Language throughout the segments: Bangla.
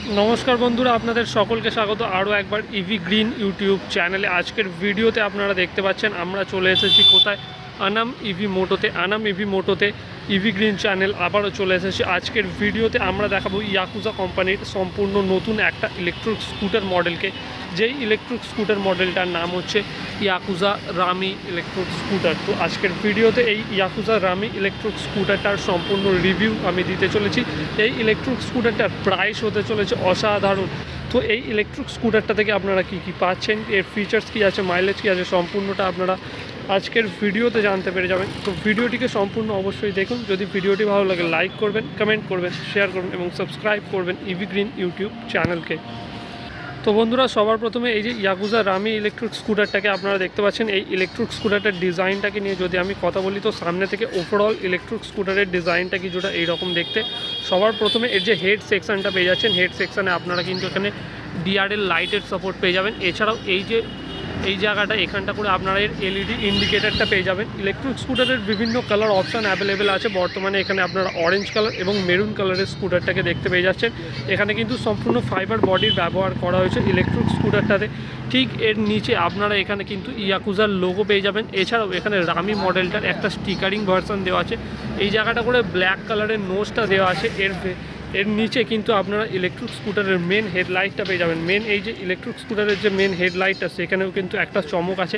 नमस्कार बंधुरा आपनादेर सकलके स्वागत आरो एकबार इवी ग्रीन यूट्यूब चैनेले। आजकेर भिडियोते आपनारा देखते पाच्छेन आमरा चले एसेछि कोथाय आनाम इवी मोटोते। आनाम इवी मोटोते इवी ग्रीन चैनल आबारो चले एसेछि। आजकेर भिडियोते आमरा देखाबो याकुजा कोम्पानिर सम्पूर्ण नतून एकटा इलेक्ट्रिक स्कूटर मडेलके, जेई इलेक्ट्रिक स्कूटर मडेलटार नाम होच्छे याकुजा रामी इलेक्ट्रिक स्कूटर। तो आजकेर भिडियोते এই याकुजा रामी इलेक्ट्रिक स्कूटारटार सम्पूर्ण रिव्यू आमी दिते चलेछि। এই इलेक्ट्रिक स्कूटारटार प्राइस होते चलेছে অসাধারণ। তো এই ইলেকট্রিক স্কুটারটা থেকে আপনারা কী কী পাচ্ছেন, এর ফিচার্স কী আছে, মাইলেজ কী আছে, সম্পূর্ণটা আপনারা আজকের ভিডিওতে জানতে পেরে যাবেন। তো ভিডিওটিকে সম্পূর্ণ অবশ্যই দেখুন। যদি ভিডিওটি ভালো লাগে লাইক করবেন, কমেন্ট করবেন, শেয়ার করবেন এবং সাবস্ক্রাইব করবেন ইভি গ্রিন ইউটিউব চ্যানেলকে। তো বন্ধুরা সবার প্রথমে এই যে ইয়াকুজা রামি ইলেকট্রিক স্কুটারটাকে আপনারা দেখতে পাচ্ছেন, এই ইলেকট্রিক স্কুটারটার ডিজাইনটাকে নিয়ে যদি আমি কথা বলি তো সামনে থেকে ওভারঅল ইলেকট্রিক স্কুটারের ডিজাইনটা কিছুটা এইরকম দেখতে। সবার প্রথমে এর যে হেড সেকশনটা পেয়ে যাচ্ছেন, হেড সেকশানে আপনারা কিন্তু এখানে ডিআরএল লাইটের সাপোর্ট পেয়ে যাবেন। এছাড়াও এই জায়গাটা এখানটা করে আপনারা এর এলইডি ইন্ডিকেটারটা পেয়ে যাবেন। ইলেকট্রিক স্কুটারের বিভিন্ন কালার অপশান অ্যাভেলেবেল আছে। বর্তমানে এখানে আপনারা অরেঞ্জ কালার এবং মেরুন কালারের স্কুটারটাকে দেখতে পেয়ে যাচ্ছেন। এখানে কিন্তু সম্পূর্ণ ফাইবার বডির ব্যবহার করা হয়েছে ইলেকট্রিক স্কুটারটাতে। ঠিক এর নিচে আপনারা এখানে কিন্তু ইয়াকুজার লোগো পেয়ে যাবেন। এছাড়াও এখানে রামি মডেলটার একটা স্টিকারিং ভার্সন দেওয়া আছে। এই জায়গাটা করে ব্ল্যাক কালারের নোজটা দেওয়া আছে। এর নিচে কিন্তু আপনারা ইলেকট্রিক স্কুটারের মেন হেডলাইটটা পেয়ে যাবেন। মেন এই যে ইলেকট্রিক স্কুটারের যে মেন হেডলাইটটা সেখানেও কিন্তু একটা চমক আছে।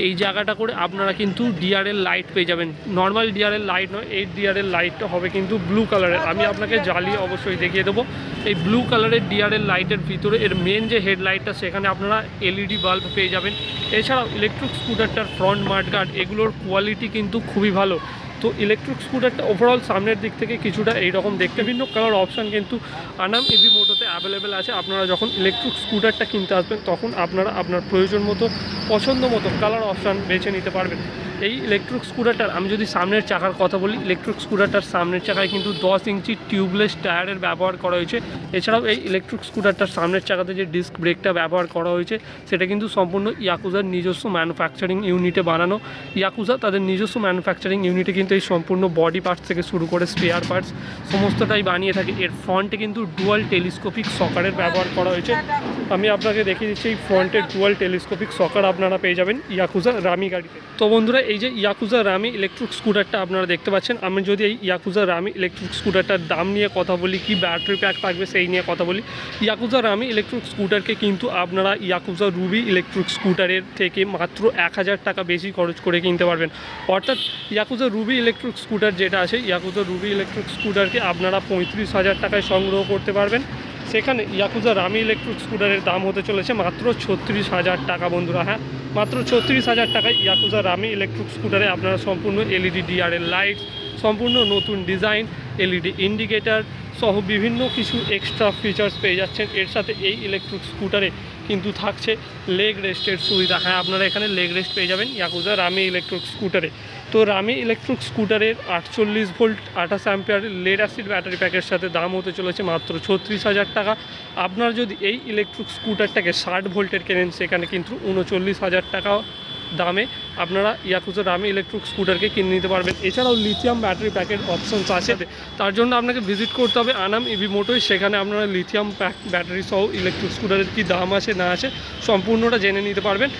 এই জায়গাটা করে আপনারা কিন্তু ডিআরএল লাইট পেয়ে যাবেন। নর্মাল ডিআরএল লাইট নয়, এই ডিআরএল লাইটটা হবে কিন্তু ব্লু কালারের। আমি আপনাকে জ্বালিয়ে অবশ্যই দেখিয়ে দেবো। এই ব্লু কালারের ডিআরএল লাইটের ভিতরে এর মেন যে হেডলাইটটা সেখানে আপনারা এলইডি বাল্ব পেয়ে যাবেন। এছাড়াও ইলেকট্রিক স্কুটারটার ফ্রন্ট মাডগার্ড এগুলোর কোয়ালিটি কিন্তু খুবই ভালো। তো ইলেকট্রিক স্কুটারটা ওভারঅল সামনের দিক থেকে কিছুটা এইরকম দেখতে। বিভিন্ন কালার অপশান কিন্তু আনাম ইভি মোটোতে অ্যাভেলেবেল আছে। আপনারা যখন ইলেকট্রিক স্কুটারটা কিনতে আসবেন তখন আপনারা আপনার প্রয়োজন মতো পছন্দ মতো কালার অপশান বেছে নিতে পারবেন। এই ইলেকট্রিক স্কুটারটার আমি যদি সামনের চাকার কথা বলি, ইলেকট্রিক স্কুটারটার সামনের চাকায় কিন্তু 10 ইঞ্চি টিউবলেস টায়ারের ব্যবহার করা হয়েছে। এছাড়াও এই ইলেকট্রিক স্কুটারটার সামনের চাকাতে যে ডিস্ক ব্রেকটা ব্যবহার করা হয়েছে সেটা কিন্তু সম্পূর্ণ ইয়াকুজার নিজস্ব ম্যানুফ্যাকচারিং ইউনিটে বানানো। ইয়াকুজা তাদের নিজস্ব ম্যানুফ্যাকচারিং ইউনিটে কিন্তু এই সম্পূর্ণ বডি পার্টস থেকে শুরু করে স্পেয়ার পার্টস সমস্তটাই বানিয়ে থাকে। এর ফ্রন্টে কিন্তু ডুয়াল টেলিস্কোপিক সকারের ব্যবহার করা হয়েছে। আমি আপনাকে দেখিয়ে দিচ্ছি এই ফ্রন্টের ডুয়াল টেলিস্কোপিক সকার আপনারা পেয়ে যাবেন ইয়াকুজা রামি গাড়িতে। তো বন্ধুরা এই যে ইয়াকুজা রামি ইলেকট্রিক স্কুটারটা আপনারা দেখতে পাচ্ছেন, আমি যদি এই ইয়াকুজা রামি ইলেকট্রিক স্কুটারটার দাম নিয়ে কথা বলি, কি ব্যাটারি প্যাক থাকবে সেই নিয়ে কথা বলি। ইয়াকুজা রামি ইলেকট্রিক স্কুটারকে কিন্তু আপনারা ইয়াকুজা রুবি ইলেকট্রিক স্কুটারের থেকে মাত্র 1000 টাকা বেশি খরচ করে কিনতে পারবেন। অর্থাৎ ইয়াকুজা রুবি ইলেকট্রিক স্কুটার যেটা আছে, ইয়াকুজা রুবি ইলেকট্রিক স্কুটারকে আপনারা 35,000 টাকায় সংগ্রহ করতে পারবেন। সেখানে ইয়াকুজা রামি ইলেকট্রিক স্কুটারের দাম হতে চলেছে মাত্র 36,000 টাকা বন্ধুরা। হ্যাঁ, মাত্র 36,000 টাকায় ইয়াকুজা রামি ইলেকট্রিক স্কুটারে আপনারা সম্পূর্ণ এলইডি ডিআরএল লাইট, সম্পূর্ণ নতুন ডিজাইন, এলইডি ইন্ডিকেটার সহ বিভিন্ন কিছু এক্সট্রা ফিচার্স পেয়ে যাচ্ছেন। এর সাথে এই ইলেকট্রিক স্কুটারে কিন্তু থাকছে লেগ রেস্টের সুবিধা। হ্যাঁ, আপনারা এখানে লেগ রেস্ট পেয়ে যাবেন ইয়াকুজা রামি ইলেকট্রিক স্কুটারে। তো রামি ইলেকট্রিক স্কুটারের 48 volt 28 ampere lead acid battery প্যাকের সাথে দাম হতে চলেছে মাত্র 36,000 টাকা। আপনার যদি এই ইলেকট্রিক স্কুটারটাকে 60 ভোল্টের কেনেন সেখানে কিন্তু 39,000 টাকা দামে আপনারা ইয়াকুজা রামি ইলেকট্রিক স্কুটারকে কিনে নিতে পারবেন। এছাড়াও লিথিয়াম ব্যাটারি প্যাকের অপশনস আছে। তার জন্য আপনাকে ভিজিট করতে হবে আনাম ইভি মোটোয়। সেখানে আপনারা লিথিয়াম ব্যাটারি সহ ইলেকট্রিক স্কুটারের কী দাম আছে না আছে সম্পূর্ণটা জেনে নিতে পারবেন।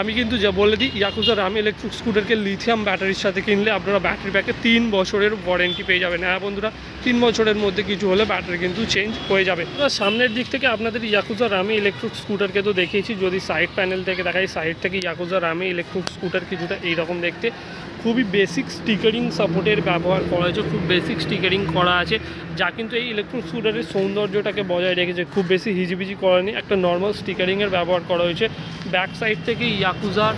আমি কিন্তু যা বলে দিই, ইয়াকুজা রামি ইলেকট্রিক স্কুটারকে লিথিয়াম ব্যাটারির সাথে কিনলে আপনারা ব্যাটারি প্যাকে 3 বছরের ওয়ারেন্টি পেয়ে যাবেন। হ্যাঁ বন্ধুরা, 3 বছরের মধ্যে কিছু হলে ব্যাটারি কিন্তু চেঞ্জ হয়ে যাবে। সামনের দিক থেকে আপনাদের ইয়াকুজা রামি ইলেকট্রিক স্কুটারকে তো দেখিয়েছি। যদি সাইড প্যানেল থেকে দেখাই, সাইড থেকে ইয়াকুজা রামি ইলেকট্রিক স্কুটার কিছুটা এইরকম দেখতে। খুবই বেসিক স্টিকারিং সাপোর্টের ব্যবহার করা হয়েছে, খুব বেসিক স্টিকারিং করা আছে, যা কিন্তু এই ইলেকট্রিক স্কুটারের সৌন্দর্যটাকে বজায় রেখেছে। খুব বেশি হিজিবিজি করেনি, একটা নর্মাল স্টিকারিংয়ের ব্যবহার করা হয়েছে। ব্যাক সাইড থেকে ইয়াকুজার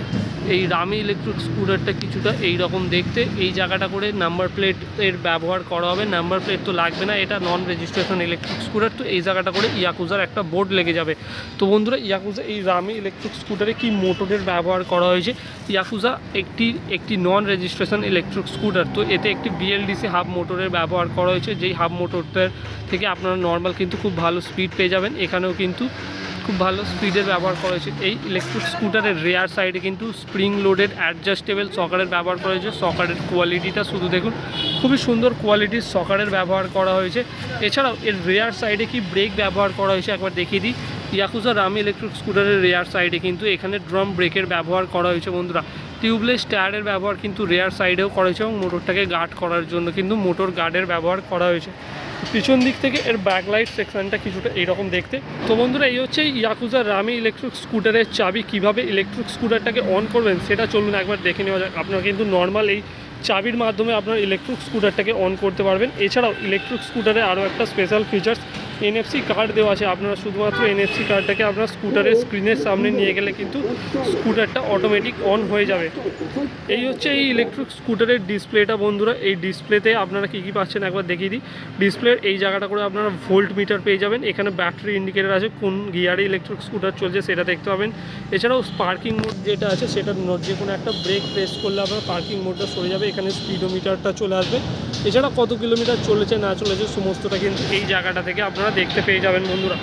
এই রামি ইলেকট্রিক স্কুটারটা কিছুটা এইরকম দেখতে। এই জায়গাটা করে নাম্বার প্লেটের ব্যবহার করা হবে। নাম্বার প্লেট তো লাগবে না, এটা নন রেজিস্ট্রেশন ইলেকট্রিক স্কুটার। তো এই জায়গাটা করে ইয়াকুজার একটা বোর্ড লেগে যাবে। তো বন্ধুরা ইয়াকুজা এই রামি ইলেকট্রিক স্কুটারে কি মোটরের ব্যবহার করা হয়েছে। ইয়াকুজা একটি নন রেজিস্ট্রেশন ইলেকট্রিক স্কুটার। তো এতে একটি বিএলডিসি হাব মোটরের ব্যবহার করা হয়েছে, যেই হাব মোটরটার থেকে আপনারা নর্মাল কিন্তু খুব ভালো স্পিড পেয়ে যাবেন। এখানেও কিন্তু খুব ভালো স্পিডের ব্যবহার করা হয়েছে। এই ইলেকট্রিক স্কুটারের রেয়ার সাইডে কিন্তু স্প্রিং লোডেড অ্যাডজাস্টেবল সকারের ব্যবহার করা হয়েছে। সকারের কোয়ালিটিটা শুধু দেখুন, খুবই সুন্দর কোয়ালিটির সকারের ব্যবহার করা হয়েছে। এছাড়াও এর রেয়ার সাইডে কি ব্রেক ব্যবহার করা হয়েছে একবার দেখিয়ে দিই। ইয়াকুজা রামি ইলেকট্রিক স্কুটারের রেয়ার সাইডে কিন্তু এখানে ড্রাম ব্রেকের ব্যবহার করা হয়েছে বন্ধুরা। টিউবলেস টায়ারের ব্যবহার কিন্তু রেয়ার সাইডেও করা হয়েছে এবং মোটরটাকে গার্ড করার জন্য কিন্তু মোটর গার্ডের ব্যবহার করা হয়েছে। পিছন দিক থেকে এর ব্যাকলাইট সেকশনটা কিছুটা এইরকম দেখতে। তো বন্ধুরা এই হচ্ছে ইয়াকুজা রামি ইলেকট্রিক স্কুটারের চাবি। কিভাবে ইলেকট্রিক স্কুটারটাকে অন করবেন সেটা চলুন একবার দেখে নেওয়া যাক। আপনারা কিন্তু নর্মাল এই চাবির মাধ্যমে আপনার ইলেকট্রিক স্কুটারটাকে অন করতে পারবেন। এছাড়াও ইলেকট্রিক স্কুটারে আরও একটা স্পেশাল ফিচার্স এনএফসি কার্ড দেওয়া আছে। আপনারা শুধুমাত্র এনএফসি কার্ডটাকে আপনার স্কুটারের স্ক্রিনের সামনে নিয়ে গেলে কিন্তু স্কুটারটা অটোমেটিক অন হয়ে যাবে। এই হচ্ছে এই ইলেকট্রিক স্কুটারের ডিসপ্লেটা বন্ধুরা। এই ডিসপ্লেতে আপনারা কী কী পাচ্ছেন একবার দেখিয়ে দিই। ডিসপ্লের এই জায়গাটা করে আপনারা ভোল্ট মিটার পেয়ে যাবেন। এখানে ব্যাটারি ইন্ডিকেটার আছে, কোন গিয়ারে ইলেকট্রিক স্কুটার চলছে সেটা দেখতে পাবেন। এছাড়াও পার্কিং মোড যেটা আছে সেটা যে কোনো একটা ব্রেক প্রেস করলে আপনার পার্কিং মোডটা সরে যাবে। এখানে স্পিডোমিটারটা চলে আসবে। এছাড়া কত কিলোমিটার চলেছে না চলেছে সমস্তটা কিন্তু এই জায়গাটা থেকে আপনারা দেখতে পেয়ে যাবেন বন্ধুরা।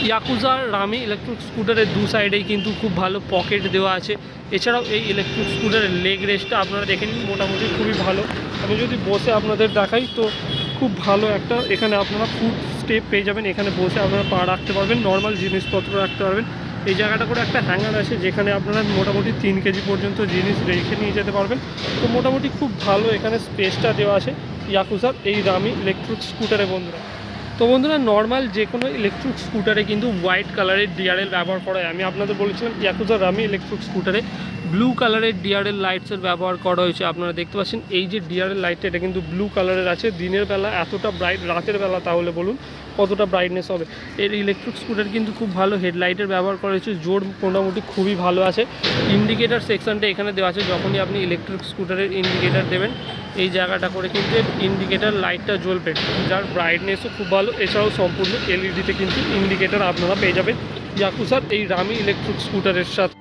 ইয়াকুজা রামি ইলেকট্রিক স্কুটারের দু সাইডেই কিন্তু খুব ভালো পকেট দেওয়া আছে। এছাড়াও এই ইলেকট্রিক স্কুটারের লেগ রেস্টটা আপনারা দেখে নিন, মোটামুটি খুবই ভালো। আমি যদি বসে আপনাদের দেখাই তো খুব ভালো একটা এখানে আপনারা ফুট স্টেপ পেয়ে যাবেন। এখানে বসে আপনারা পা রাখতে পারবেন, নর্মাল জিনিসপত্র রাখতে পারবেন। এই জায়গাটা করে একটা হ্যাঙ্গার আছে যেখানে আপনারা মোটামুটি 3 কেজি পর্যন্ত জিনিস রেখে নিয়ে যেতে পারবেন। তো মোটামুটি খুব ভালো এখানে স্পেসটা দেওয়া আছে ইয়াকুজার এই রামি ইলেকট্রিক স্কুটারে বন্ধুরা। তো বন্ধুরা নর্মাল যে কোনো ইলেকট্রিক স্কুটারে কিন্তু হোয়াইট কালারের ডিআরএল ব্যবহার করা হয়। আমি আপনাদের বলেছিলাম ইয়াকুজা রামি ইলেকট্রিক স্কুটারে ব্লু কালারের ডিআরএল লাইটসের ব্যবহার করা হয়েছে। আপনারা দেখতে পাচ্ছেন এই যে ডিআরএল লাইটটা এটা কিন্তু ব্লু কালারের আছে। দিনের বেলা এতটা ব্রাইট, রাতের বেলা তাহলে বলুন কতটা ব্রাইটনেস হবে। এর ইলেকট্রিক স্কুটার কিন্তু খুব ভালো হেডলাইটের ব্যবহার করা হয়েছে, জোর মোটামুটি খুবই ভালো আছে। ইন্ডিকেটার সেকশনটা এখানে দেওয়া আছে, যখনই আপনি ইলেকট্রিক স্কুটারের ইন্ডিকেটার দেবেন এই জায়গাটা করে কিন্তু ইন্ডিকেটার লাইটটা জ্বলবে, যার ব্রাইটনেসও খুব ভালো। এছাড়াও সম্পূর্ণ এলইডিতে কিন্তু ইন্ডিকেটার আপনারা পেয়ে যাবেন ইয়াকুজার এই রামি ইলেকট্রিক স্কুটারের সাথে।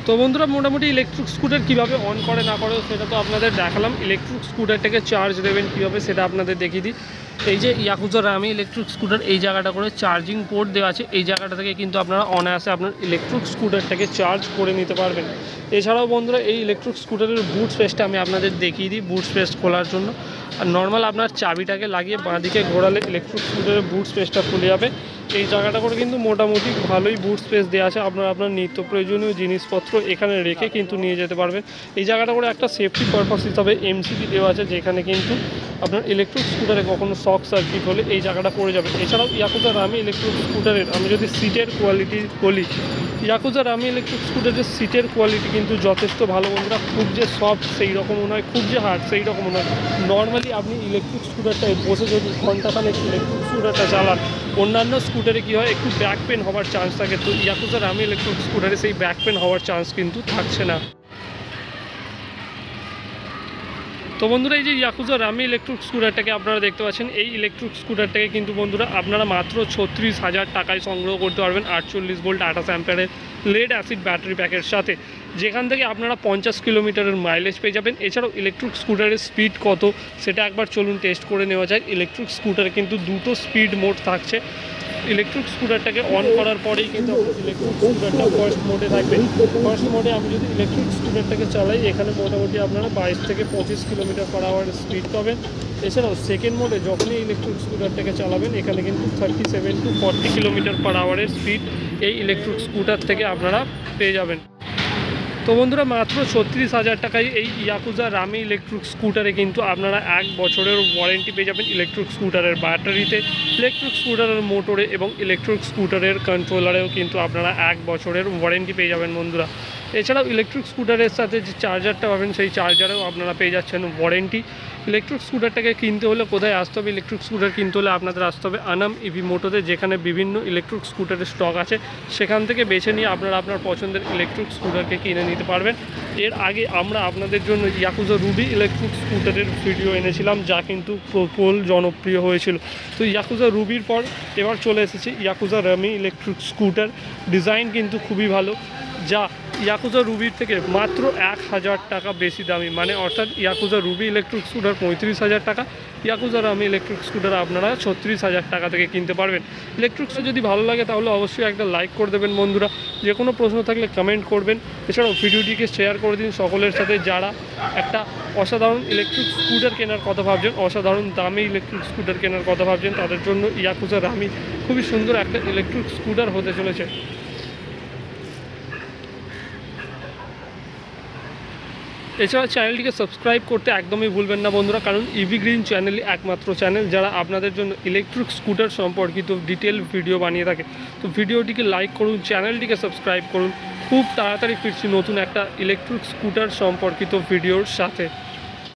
তো বন্ধুরা মোটামুটি ইলেকট্রিক স্কুটার কীভাবে অন করে না করে সেটা তো আপনাদের দেখালাম। ইলেকট্রিক স্কুটারটাকে চার্জ দেবেন কীভাবে সেটা আপনাদের দেখিয়ে দিই। এই যে ইয়াকুজা রামি ইলেকট্রিক স্কুটার এই জায়গাটা করে চার্জিং পোর্ট দেওয়া আছে। এই জায়গাটা থেকে কিন্তু আপনারা অনায়াসে আপনার ইলেকট্রিক স্কুটারটাকে চার্জ করে নিতে পারবেন। এছাড়াও বন্ধুরা এই ইলেকট্রিক স্কুটারের বুট স্পেসটা আমি আপনাদের দেখিয়ে দিই। বুট স্পেস খোলার জন্য আর নর্মাল আপনার চাবিটাকে লাগিয়ে বাঁদিকে ঘোরালে ইলেকট্রিক স্কুটারের বুট স্পেসটা খুলে যাবে। এই জায়গাটা করে কিন্তু মোটামুটি ভালোই বুট স্পেস দেওয়া আছে। আপনারা আপনার নিত্য প্রয়োজনীয় জিনিসপত্র এখানে রেখে কিন্তু নিয়ে যেতে পারবেন। এই জায়গাটা করে একটা সেফটি পারপাস হিসাবে এমসিবি দেওয়া আছে, যেখানে কিন্তু আপনার ইলেকট্রিক স্কুটারে কখনো শক সার্কিট হলে এই জায়গাটা পড়ে যাবে। এছাড়াও ইয়াকুজা রামি ইলেকট্রিক স্কুটারের আমি যদি সিটের কোয়ালিটি বলি, ইয়াকুজা রামি ইলেকট্রিক স্কুটারের সিটের কোয়ালিটি কিন্তু যথেষ্ট ভালো বন্ধুরা। খুব যে সফট সেই রকমও নয়, খুব যে হার্ড সেই রকমও নয়। নর্মালি আপনি ইলেকট্রিক স্কুটারটায় বসে যদি ঘন্টাখানেক ইলেকট্রিক স্কুটারটা চালান, অন্যান্য স্কুটারে কী হয় একটু ব্যাক পেন হওয়ার চান্স থাকে। তো ইয়াকুজা রামি ইলেকট্রিক স্কুটারে সেই ব্যাক পেন হওয়ার চান্স কিন্তু থাকছে না। তো বন্ধুরা এই যে ইয়াকুজা রামি ইলেকট্রিক স্কুটারটাকে আপনারা দেখতে পাচ্ছেন, এই ইলেকট্রিক স্কুটারটাকে কিন্তু বন্ধুরা আপনারা মাত্র 36,000 টাকায় সংগ্রহ করতে পারবেন 48 ভোল্ট 28 অ্যাম্পিয়ারের লেড অ্যাসিড ব্যাটারি প্যাকের সাথে, যেখান থেকে আপনারা 50 কিলোমিটারের মাইলেজ পেয়ে যাবেন। এছাড়াও ইলেকট্রিক স্কুটারের স্পিড কত সেটা একবার চলুন টেস্ট করে নেওয়া যায়। ইলেকট্রিক স্কুটারে কিন্তু দুটো স্পিড মোড থাকছে। ইলেকট্রিক স্কুটারটাকে অন করার পরেই কিন্তু ইলেকট্রিক স্কুটারটা ফার্স্ট মোডে থাকবে। ফার্স্ট মোডে আমি যদি ইলেকট্রিক স্কুটারটাকে চালাই এখানে মোটামুটি আপনারা 22 থেকে 25 কিলোমিটার পার আওয়ার স্পিড পাবেন। এছাড়াও সেকেন্ড মোডে যখনই ইলেকট্রিক স্কুটারটাকে চালাবেন এখানে কিন্তু 37 to 40 কিলোমিটার পার আওয়ারের স্পিড এই ইলেকট্রিক স্কুটার থেকে আপনারা পেয়ে যাবেন। তো বন্ধুরা মাত্র 36,000 টাকায় এই ইয়াকুজা রামি ইলেকট্রিক স্কুটারে কিন্তু আপনারা 1 বছরের ওয়ারেন্টি পেয়ে যাবেন ইলেকট্রিক স্কুটারের ব্যাটারিতে, ইলেকট্রিক স্কুটারের মোটরে এবং ইলেকট্রিক স্কুটারের কন্ট্রোলারেও কিন্তু আপনারা 1 বছরের ওয়ারেন্টি পেয়ে যাবেন বন্ধুরা। এছাড়াও ইলেকট্রিক স্কুটারের সাথে যে চার্জারটা পাবেন সেই চার্জারেও আপনারা পেয়ে যাচ্ছেন ওয়ারেন্টি। ইলেকট্রিক স্কুটারটাকে কিনতে হলে কোথায় আসতে হবে? ইলেকট্রিক স্কুটার কিনতে হলে আপনাদের আসতে হবে আনাম ইভি মোটোতে, যেখানে বিভিন্ন ইলেকট্রিক স্কুটারের স্টক আছে। সেখান থেকে বেছে নিয়ে আপনারা আপনার পছন্দের ইলেকট্রিক স্কুটারকে কিনে নিতে পারবেন। এর আগে আমরা আপনাদের জন্য ইয়াকুজা রুবি ইলেকট্রিক স্কুটারের ভিডিও এনেছিলাম, যা কিন্তু প্রবল জনপ্রিয় হয়েছিল। তো ইয়াকুজা রুবির পর এবার চলে এসেছে ইয়াকুজা রামি ইলেকট্রিক স্কুটার। ডিজাইন কিন্তু খুবই ভালো, যা ইয়াকুজা রুবির থেকে মাত্র 1000 টাকা বেশি দামি, মানে অর্থাৎ ইয়াকুজা রুবি ইলেকট্রিক স্কুটার 35,000 টাকা, ইয়াকুজা রামি ইলেকট্রিক স্কুটার আপনারা 36,000 টাকা থেকে কিনতে পারবেন। ইলেকট্রিক্সটা যদি ভালো লাগে তাহলে অবশ্যই একটা লাইক করে দেবেন বন্ধুরা, যে কোনো প্রশ্ন থাকলে কমেন্ট করবেন। এছাড়াও ভিডিওটিকে শেয়ার করে দিন সকলের সাথে যারা একটা অসাধারণ ইলেকট্রিক স্কুটার কেনার কথা ভাবছেন, অসাধারণ দামে ইলেকট্রিক স্কুটার কেনার কথা ভাবছেন, তাদের জন্য ইয়াকুজা রামি খুবই সুন্দর একটা ইলেকট্রিক স্কুটার হতে চলেছে। এছাড়া চ্যানেলটিকে সাবস্ক্রাইব করতে একদমই ভুলবেন না বন্ধুরা, কারণ ইভি গ্রিন চ্যানেলই একমাত্র চ্যানেল যারা আপনাদের জন্য ইলেকট্রিক স্কুটার সম্পর্কিত ডিটেল ভিডিও বানিয়ে থাকে। তো ভিডিওটিকে লাইক করুন, চ্যানেলটিকে সাবস্ক্রাইব করুন। খুব তাড়াতাড়ি ফিরছি নতুন একটা ইলেকট্রিক স্কুটার সম্পর্কিত ভিডিওর সাথে।